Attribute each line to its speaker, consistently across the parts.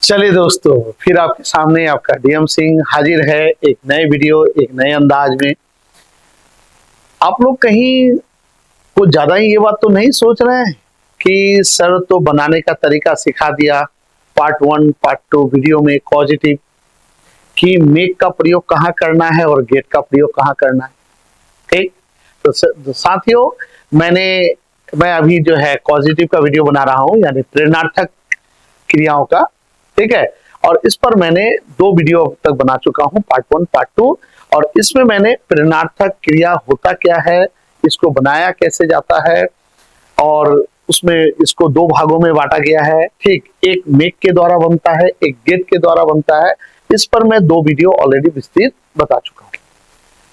Speaker 1: चलिए दोस्तों, फिर आपके सामने आपका डीएम सिंह हाजिर है एक नए वीडियो एक नए अंदाज में। आप लोग कहीं कुछ ज्यादा ही ये बात तो नहीं सोच रहे हैं कि सर तो बनाने का तरीका सिखा दिया पार्ट 1 पार्ट 2 वीडियो में पॉजिटिव कि मेक का प्रयोग कहाँ करना है और गेट का प्रयोग कहाँ करना है। ठीक, तो साथियों मैं अभी जो है पॉजिटिव का वीडियो बना रहा हूँ, यानी प्रेरणार्थक क्रियाओं का। ठीक है, और इस पर मैंने 2 वीडियो अब तक बना चुका हूं, पार्ट 1 पार्ट 2। और इसमें मैंने प्रेरणार्थक क्रिया होता क्या है, इसको बनाया कैसे जाता है, और उसमें इसको 2 भागों में बांटा गया है। ठीक, एक मेक के द्वारा बनता है, एक गेट के द्वारा बनता है। इस पर मैं 2 वीडियो ऑलरेडी विस्तृत बता चुका हूं।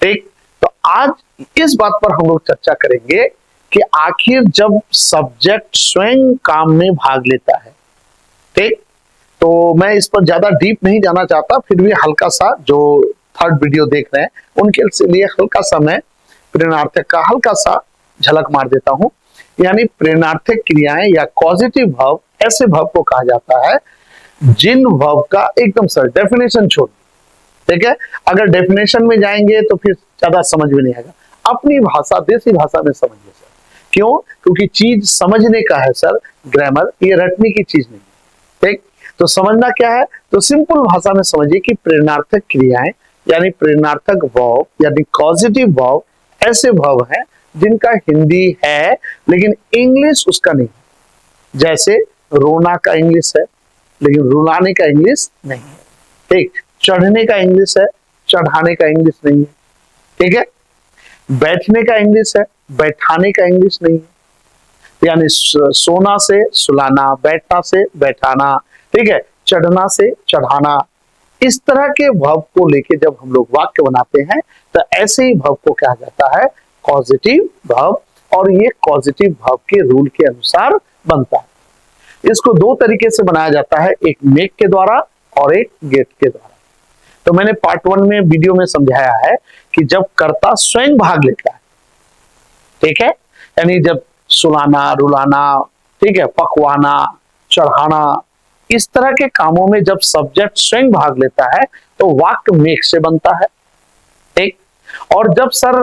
Speaker 1: ठीक, तो आज इस बात पर हम लोग चर्चा करेंगे कि आखिर जब सब्जेक्ट स्वयं काम में भाग लेता है। ठीक, तो मैं इस पर ज्यादा डीप नहीं जाना चाहता, फिर भी हल्का सा जो 3rd वीडियो देख रहे हैं उनके लिए हल्का सा मैं प्रेरणार्थक का हल्का सा झलक मार देता हूं। यानी प्रेरणार्थक क्रियाएं या पॉजिटिव भाव ऐसे भाव को कहा जाता है जिन भाव का एकदम सर डेफिनेशन छोड़। ठीक है, अगर डेफिनेशन में जाएंगे तो फिर ज्यादा समझ में नहीं आएगा। अपनी भाषा देसी भाषा में समझिए सर। क्यों? क्योंकि चीज समझने का है सर, ग्रामर ये रटने की चीज नहीं। ठीक, तो समझना क्या है, तो सिंपल भाषा में समझिए कि प्रेरणार्थक क्रियाएं यानी प्रेरणार्थक भाव यानी पॉजिटिव भाव ऐसे भाव हैं जिनका हिंदी है लेकिन इंग्लिश उसका नहीं है। जैसे रोना का इंग्लिश है लेकिन रुलाने का इंग्लिश नहीं है। ठीक, चढ़ने का इंग्लिश है, चढ़ाने का इंग्लिश नहीं है। ठीक है, बैठने का इंग्लिश है, बैठाने का इंग्लिश नहीं है। यानी सोना से सुलाना, बैठना से बैठाना, ठीक है, चढ़ना से चढ़ाना। इस तरह के भाव को लेके जब हम लोग वाक्य बनाते हैं तो ऐसे ही भाव को कहा जाता है पॉजिटिव भाव, और ये पॉजिटिव भाव के रूल के अनुसार बनता है। इसको 2 तरीके से बनाया जाता है, एक मेक के द्वारा और एक गेट के द्वारा। तो मैंने पार्ट 1 में वीडियो में समझाया है कि जब कर्ता स्वयं भाग लेता है, ठीक है, यानी जब सुलाना, रुलाना, ठीक है, पकवाना, चढ़ाना, इस तरह के कामों में जब सब्जेक्ट स्वयं भाग लेता है तो वाक्य मेक से बनता है। ठीक, और जब सर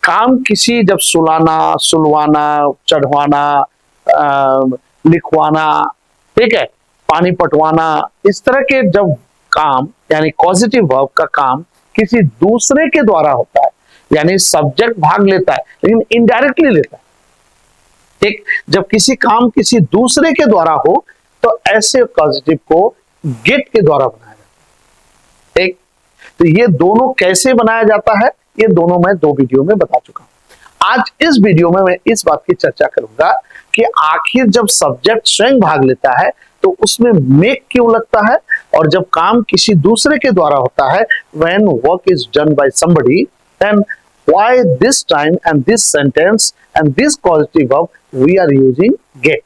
Speaker 1: काम किसी जब सुलाना, सुलवाना, चढ़वाना, लिखवाना, ठीक है, पानी पटवाना, इस तरह के जब काम यानी पॉजिटिव वर्ब का काम किसी दूसरे के द्वारा होता है, यानी सब्जेक्ट भाग लेता है लेकिन इनडायरेक्टली लेता है। ठीक, जब किसी काम किसी दूसरे के द्वारा हो तो ऐसे पॉजिटिव को गेट के द्वारा बनाया जाता है। ठीक, तो ये दोनों कैसे बनाया जाता है ये दोनों मैं 2 वीडियो में बता चुका हूं। आज इस वीडियो में मैं इस बात की चर्चा करूंगा कि आखिर जब सब्जेक्ट स्वयं भाग लेता है तो उसमें मेक क्यों लगता है, और जब काम किसी दूसरे के द्वारा होता है when work is done by somebody then why this time and this sentence and this causative verb we are using get।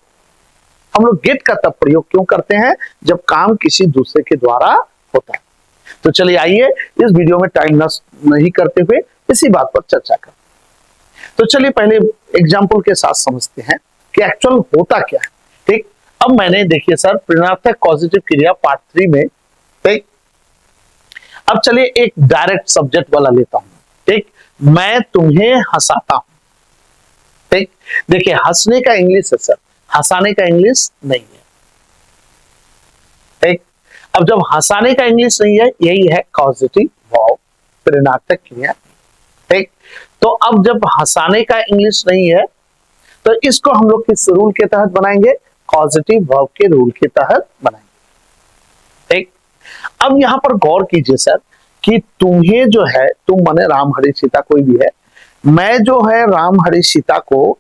Speaker 1: हम लोग गेट का तब प्रयोग क्यों करते हैं जब काम किसी दूसरे के द्वारा होता है। तो चलिए आइए इस वीडियो में टाइम नष्ट नहीं करते हुए इसी बात पर चर्चा करें। तो चलिए पहले एग्जाम्पल के साथ समझते हैं कि एक्चुअल होता क्या है। ठीक, अब मैंने देखिए सर प्रेरणार्थक पॉजिटिव क्रिया पार्ट 3 में। ठीक, अब चलिए एक डायरेक्ट सब्जेक्ट वाला लेता हूं। ठीक, मैं तुम्हें हंसाता हूं। ठीक, देखिए हंसने का इंग्लिश है सर, हंसाने का इंग्लिश नहीं है। ठीक, अब जब हंसाने का इंग्लिश नहीं है यही है पॉजिटिव भाव प्रेरणार्थक क्रिया। ठीक, तो अब जब हंसाने का इंग्लिश नहीं है तो इसको हम लोग किस रूल के तहत बनाएंगे, पॉजिटिव भाव के रूल के तहत बनाएंगे। ठीक, अब यहां पर गौर कीजिए सर कि तुम्हें जो है, तुम माने राम हरि सीता कोई भी है, मैं जो है राम हरि सीता को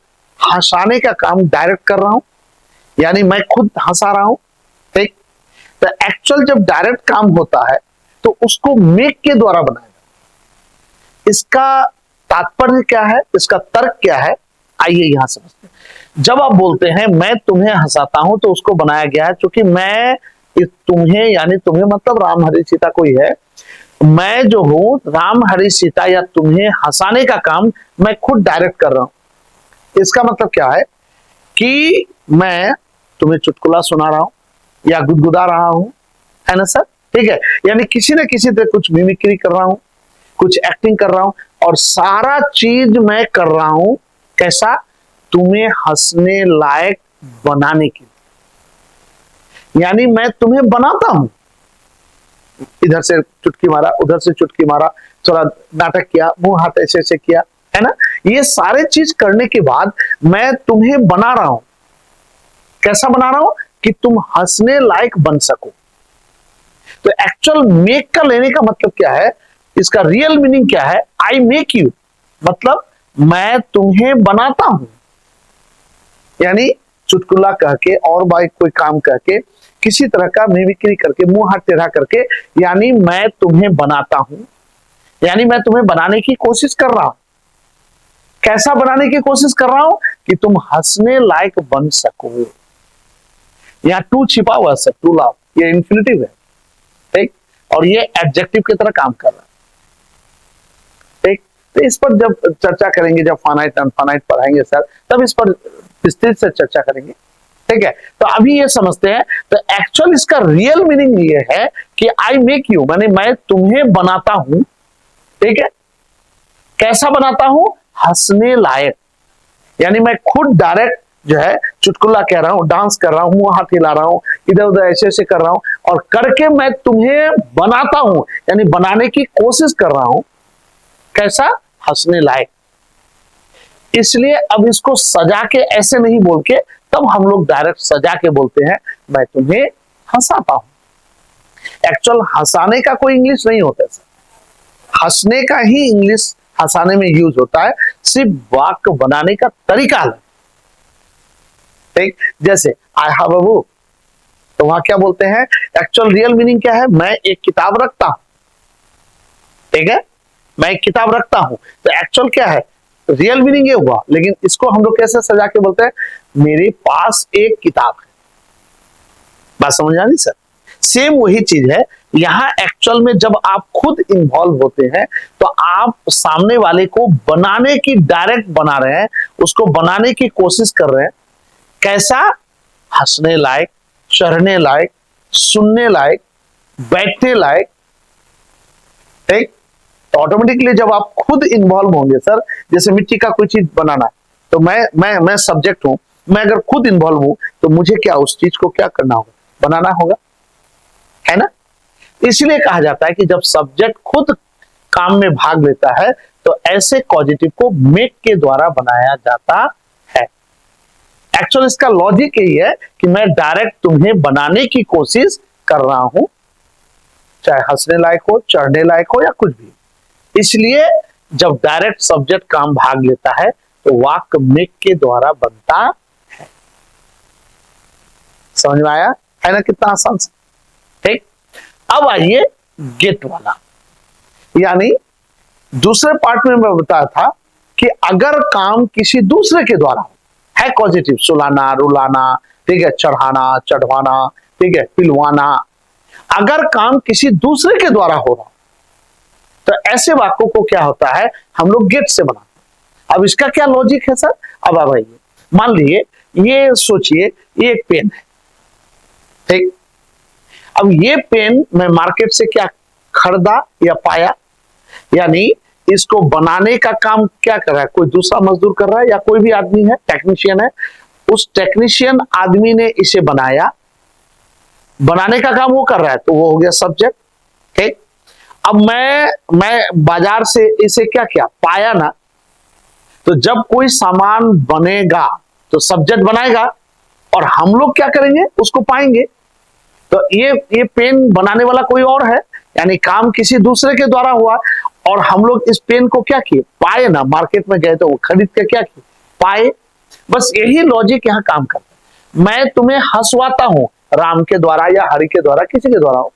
Speaker 1: हंसाने का काम डायरेक्ट कर रहा हूं, यानी मैं खुद हंसा रहा हूं। ठीक, तो एक्चुअल जब डायरेक्ट काम होता है तो उसको मेक के द्वारा बनाया जाता है। इसका तात्पर्य क्या है, इसका तर्क क्या है, आइए यहां समझते हैं। जब आप बोलते हैं मैं तुम्हें हंसाता हूं तो उसको बनाया गया है, क्योंकि मैं तुम्हें यानी तुम्हें मतलब राम हरि सीता कोई है, मैं जो हूं राम हरि सीता या तुम्हें हंसाने का काम मैं खुद डायरेक्ट कर रहा हूं। इसका मतलब क्या है कि मैं तुम्हें चुटकुला सुना रहा हूं, या गुदगुदा रहा हूं, है ना सर? ठीक है, यानी किसी न किसी तरह कुछ मिमिक्री कर रहा हूं, कुछ एक्टिंग कर रहा हूं, और सारा चीज मैं कर रहा हूं कैसा? तुम्हें हंसने लायक बनाने के लिए। यानी मैं तुम्हें बनाता हूं, इधर से चुटकी मारा, उधर से चुटकी मारा, थोड़ा नाटक किया, मुंह हाथ ऐसे ऐसे किया, है ना? ये सारे चीज करने के बाद मैं तुम्हें बना रहा हूं। कैसा बना रहा हूं? कि तुम हंसने लायक बन सको। तो एक्चुअल मेक का लेने का मतलब क्या है? इसका रियल मीनिंग क्या है? आई मेक यू, मतलब मैं तुम्हें बनाता हूं। यानी चुटकुला कह के और भाई कोई काम कह के, किसी तरह का मिमिक्री करके, मुंह हाथ टेढ़ा करके, यानी मैं तुम्हें बनाता हूं, यानी मैं तुम्हें बनाने की कोशिश कर रहा हूं। कैसा बनाने की कोशिश कर रहा हूं? कि तुम हंसने लायक बन सको। यहां टू छिपा हुआ है, टू लाभ, ये इन्फिनिटिव है, ठीक, और ये एडजेक्टिव की तरह काम कर रहा है, ठीक। तो इस पर जब चर्चा करेंगे, जब फाइनाइट अनफाइनाइट पढ़ाएंगे सर, तब इस पर विस्तृत से चर्चा करेंगे, ठीक है। तो अभी ये समझते हैं, तो एक्चुअल इसका रियल मीनिंग ये है कि आई मेक यू, माने मैं तुम्हें बनाता हूं, ठीक है। कैसा बनाता हूं? हंसने लायक। यानी मैं खुद डायरेक्ट जो है चुटकुला कह रहा हूं, डांस कर रहा हूं, मुंह हाथ हिला रहा हूं, इधर उधर ऐसे ऐसे कर रहा हूं, और करके मैं तुम्हें बनाता हूं, यानी बनाने की कोशिश कर रहा हूं। कैसा? हंसने लायक। इसलिए अब इसको सजा के ऐसे नहीं बोल के, तब हम लोग डायरेक्ट सजा के बोलते हैं, मैं तुम्हें हंसाता हूं। एक्चुअल हंसाने का कोई इंग्लिश नहीं होता सर, हंसने का ही इंग्लिश हंसाने में यूज होता है, सिर्फ वाक्य बनाने का तरीका अलग, ठीक। जैसे आई हैव अ बुक, तो वहां क्या बोलते हैं? एक्चुअल रियल मीनिंग क्या है? मैं एक किताब रखता हूं, ठीक है, मैं एक किताब रखता हूं। तो एक्चुअल क्या है? रियल मीनिंग ये हुआ, लेकिन इसको हम लोग कैसे सजा के बोलते हैं? मेरे पास एक किताब है। बात समझ आ रही सर? सेम वही चीज है यहां। एक्चुअल में जब आप खुद इन्वॉल्व होते हैं, तो आप सामने वाले को बनाने की, डायरेक्ट बना रहे हैं, उसको बनाने की कोशिश कर रहे हैं। कैसा? हंसने लायक, चढ़ने लायक, सुनने लायक, बैठने लायक, ठीक। तो ऑटोमेटिकली जब आप खुद इन्वॉल्व होंगे सर, जैसे मिट्टी का कोई चीज बनाना है, तो मैं सब्जेक्ट हूं, मैं अगर खुद इन्वॉल्व हूं, तो मुझे क्या उस चीज को क्या करना होगा? बनाना होगा, है ना? इसलिए कहा जाता है कि जब सब्जेक्ट खुद काम में भाग लेता है, तो ऐसे कॉजेटिव को मेक के द्वारा बनाया जाता है। एक्चुअल इसका लॉजिक यही है कि मैं डायरेक्ट तुम्हें बनाने की कोशिश कर रहा हूं, चाहे हंसने लायक हो, चढ़ने लायक हो, या कुछ भी। इसलिए जब डायरेक्ट सब्जेक्ट काम भाग लेता है, तो वाक्य मेक के द्वारा बनता है। समझ में आया है ना? कितना आसान, ठीक। अब आइए गेट वाला, यानी दूसरे पार्ट में मैं बताया था कि अगर काम किसी दूसरे के द्वारा है, पॉजिटिव, सुलाना, रुलाना, ठीक है, चढ़ाना, चढ़वाना, ठीक है, पिलवाना, अगर काम किसी दूसरे के द्वारा हो रहा, तो ऐसे वाक्यों को क्या होता है? हम लोग गेट से बनाते हैं। अब इसका क्या लॉजिक है सर? अब आइए, मान लीजिए, ये सोचिए, ये एक पेन है, ठीक। अब ये पेन मैं मार्केट से क्या खरीदा या पाया, यानी इसको बनाने का काम क्या कर रहा है? कोई दूसरा मजदूर कर रहा है, या कोई भी आदमी है, टेक्नीशियन है, उस टेक्नीशियन आदमी ने इसे बनाया, बनाने का काम वो कर रहा है, तो वो हो गया सब्जेक्ट, ठीक। अब मैं बाजार से इसे क्या किया? पाया ना। तो जब कोई सामान बनेगा, तो सब्जेक्ट बनाएगा, और हम लोग क्या करेंगे? उसको पाएंगे। तो ये पेन बनाने वाला कोई और है, यानी काम किसी दूसरे के द्वारा हुआ, और हम लोग इस पेन को क्या किए? पाए ना। मार्केट में गए तो वो खरीद के क्या किए? पाए। बस यही लॉजिक यहाँ काम करता है। मैं तुम्हें हंसवाता हूं, राम के द्वारा या हरि के द्वारा, किसी के द्वारा हो,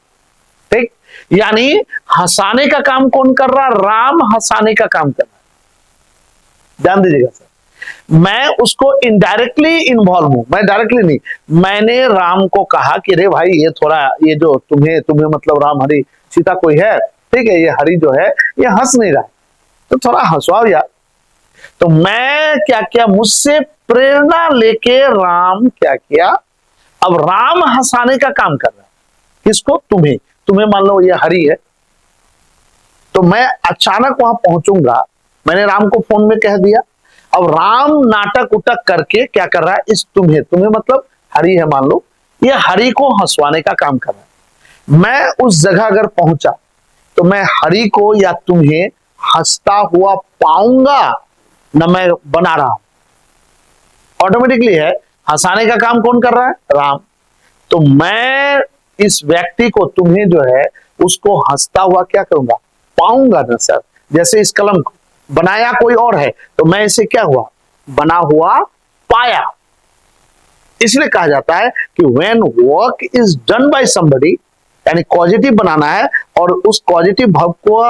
Speaker 1: ठीक। यानी हंसाने का काम कौन कर रहा? राम हंसाने का काम कर रहा है। ध्यान दीजिएगा सर, मैं उसको इनडायरेक्टली इन्वॉल्व हूं, मैं डायरेक्टली नहीं। मैंने राम को कहा कि रे भाई, ये थोड़ा, ये जो तुम्हें मतलब राम हरि सीता कोई है, ठीक है, ये हरि जो है ये हंस नहीं रहा, तो थोड़ा हंसवाओ यार। तो मैं क्या किया? मुझसे प्रेरणा लेके राम क्या किया? अब राम हंसाने का काम कर रहा है, किसको? तुम्हें। तुम्हें मान लो ये हरि है, तो मैं अचानक वहां पहुंचूंगा, मैंने राम को फोन में कह दिया, अब राम नाटक उटक करके क्या कर रहा है, इस तुम्हें, तुम्हें मतलब हरि है मान लो, ये हरि को हंसवाने का काम कर रहा है। मैं उस जगह अगर पहुंचा तो मैं हरि को या तुम्हें हंसता हुआ पाऊंगा ना, मैं बना रहा हूं, ऑटोमेटिकली है। हंसाने का काम कौन कर रहा है? राम। तो मैं इस व्यक्ति को, तुम्हें जो है उसको हंसता हुआ क्या करूंगा? पाऊंगा ना सर। जैसे इस कलम को बनाया कोई और है, तो मैं इसे क्या हुआ? बना हुआ पाया। इसलिए कहा जाता है कि when work is done by somebody, यानी पॉजिटिव बनाना है, और उस पॉजिटिव भाव को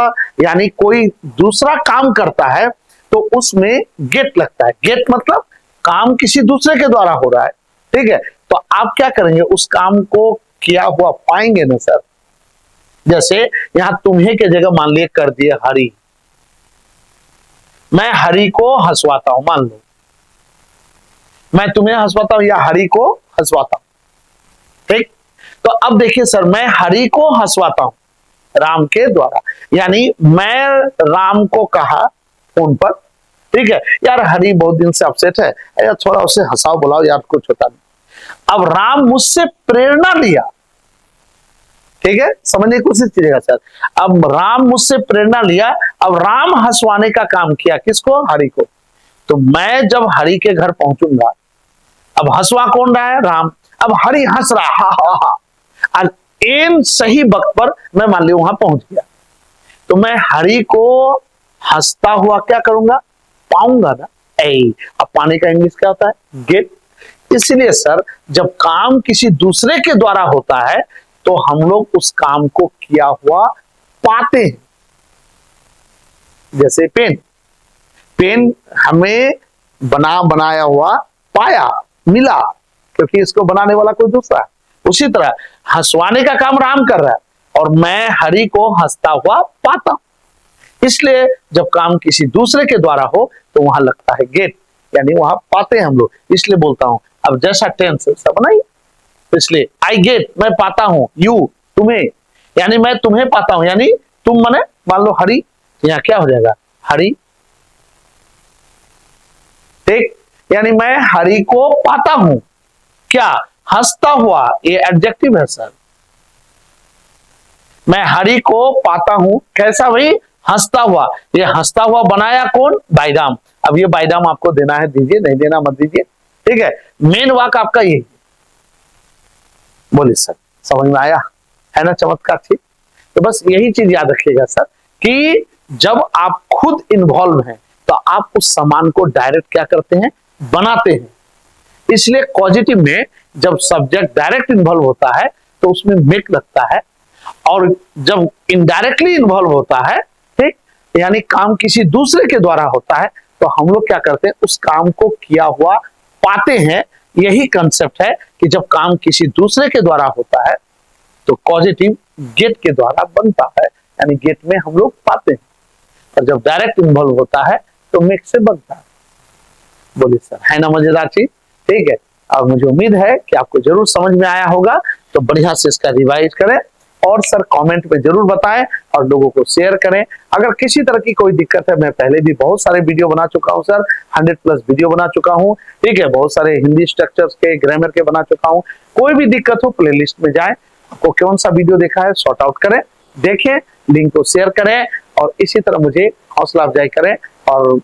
Speaker 1: यानी कोई दूसरा काम करता है तो उसमें गेट लगता है। गेट मतलब काम किसी दूसरे के द्वारा हो रहा है, ठीक है। तो आप क्या करेंगे? उस काम को किया हुआ पाएंगे ना सर। जैसे यहां तुम्हें के जगह मान लिए कर दिए हरि, मैं हरि को हंसवाता हूं, मान लो मैं तुम्हें हंसवाता हूं या हरि को हंसवाता हूं, ठीक। तो अब देखिए सर, मैं हरि को हंसवाता हूं राम के द्वारा, यानी मैं राम को कहा फोन पर, ठीक है, यार हरि बहुत दिन से अपसेट है, यार थोड़ा उसे हंसाओ बुलाओ यार, कुछ होता नहीं। अब राम मुझसे प्रेरणा लिया, ठीक है, समझने की कोशिश कीजिएगा सर। अब राम मुझसे प्रेरणा लिया, अब राम हंसवाने का काम किया, किसको? हरि को। तो मैं जब हरि के घर पहुंचूंगा, अब हंसवा कौन रहा है? राम। अब हरि हंस रहा, हा हा हा, इन सही वक्त पर मैं मान ली वहां पहुंच गया, तो मैं हरि को हंसता हुआ क्या करूंगा? पाऊंगा ना। अब पाने का इंग्लिश क्या होता है? गेट। इसलिए सर, जब काम किसी दूसरे के द्वारा होता है तो हम लोग उस काम को किया हुआ पाते हैं। जैसे पेन, पेन हमें बनाया हुआ पाया, मिला, क्योंकि इसको बनाने वाला कोई दूसरा है। उसी तरह हंसवाने का काम राम कर रहा है और मैं हरि को हंसता हुआ पाता हूं। इसलिए जब काम किसी दूसरे के द्वारा हो तो वहां लगता है गेट, यानी वहां पाते हैं हम लोग। इसलिए बोलता हूं, अब जैसा टेंस है सब नहीं, इसलिए आई गेट, मैं पाता हूं, यू तुम्हें, यानी मैं तुम्हें पाता हूं, यानी तुम मने मान लो हरि, यहां क्या हो जाएगा? हरि, ठीक, यानी मैं हरि को पाता हूं, क्या? हंसता हुआ, ये एडजेक्टिव है सर। मैं हरि को पाता हूं, कैसा भाई? हंसता हुआ। ये हंसता हुआ बनाया कौन? बाईदाम। अब ये बाईदाम आपको देना है दीजिए, नहीं देना मत दीजिए, ठीक है। मेन वाक आपका ये, बोलिए सर, समझ में आया है ना? चमत्कार थी। तो बस यही चीज याद रखिएगा सर कि जब आप खुद इन्वॉल्व हैं तो आप उस सामान को डायरेक्ट क्या करते हैं? बनाते हैं। इसलिए पॉजिटिव में जब सब्जेक्ट डायरेक्ट इन्वॉल्व होता है तो उसमें मेक लगता है, और जब इनडायरेक्टली इन्वॉल्व होता है, ठीक, यानी काम किसी दूसरे के द्वारा होता है, तो हम लोग क्या करते हैं? उस काम को किया हुआ पाते हैं। यही कंसेप्ट है कि जब काम किसी दूसरे के द्वारा होता है तो पॉजिटिव गेट के द्वारा बनता है, यानी गेट में हम लोग पाते हैं, और जब डायरेक्ट इन्वॉल्व होता है तो मेक से बनता है। बोलिए सर, है ना मजेदार चीज? ठीक है, और मुझे उम्मीद है कि आपको जरूर समझ में आया होगा। तो बढ़िया से इसका रिवाइज करें और सर कमेंट में जरूर बताएं और लोगों को शेयर करें। अगर किसी तरह की कोई दिक्कत है, मैं पहले भी बहुत सारे वीडियो बना चुका हूं सर, 100+ वीडियो बना चुका हूं, ठीक है, बहुत सारे हिंदी स्ट्रक्चर्स के, ग्रामर के बना चुका हूं। कोई भी दिक्कत हो प्लेलिस्ट में जाएं, आपको कौन सा वीडियो देखा है सॉर्ट आउट करें, देखें, लिंक को शेयर करें और इसी तरह मुझे हौसला अफजाई करें और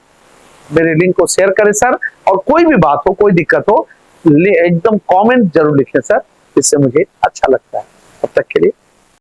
Speaker 1: मेरे लिंक को शेयर करें सर। और कोई भी बात हो, कोई दिक्कत हो, एकदम कमेंट जरूर लिखें सर, इससे मुझे अच्छा लगता है। तब तक के लिए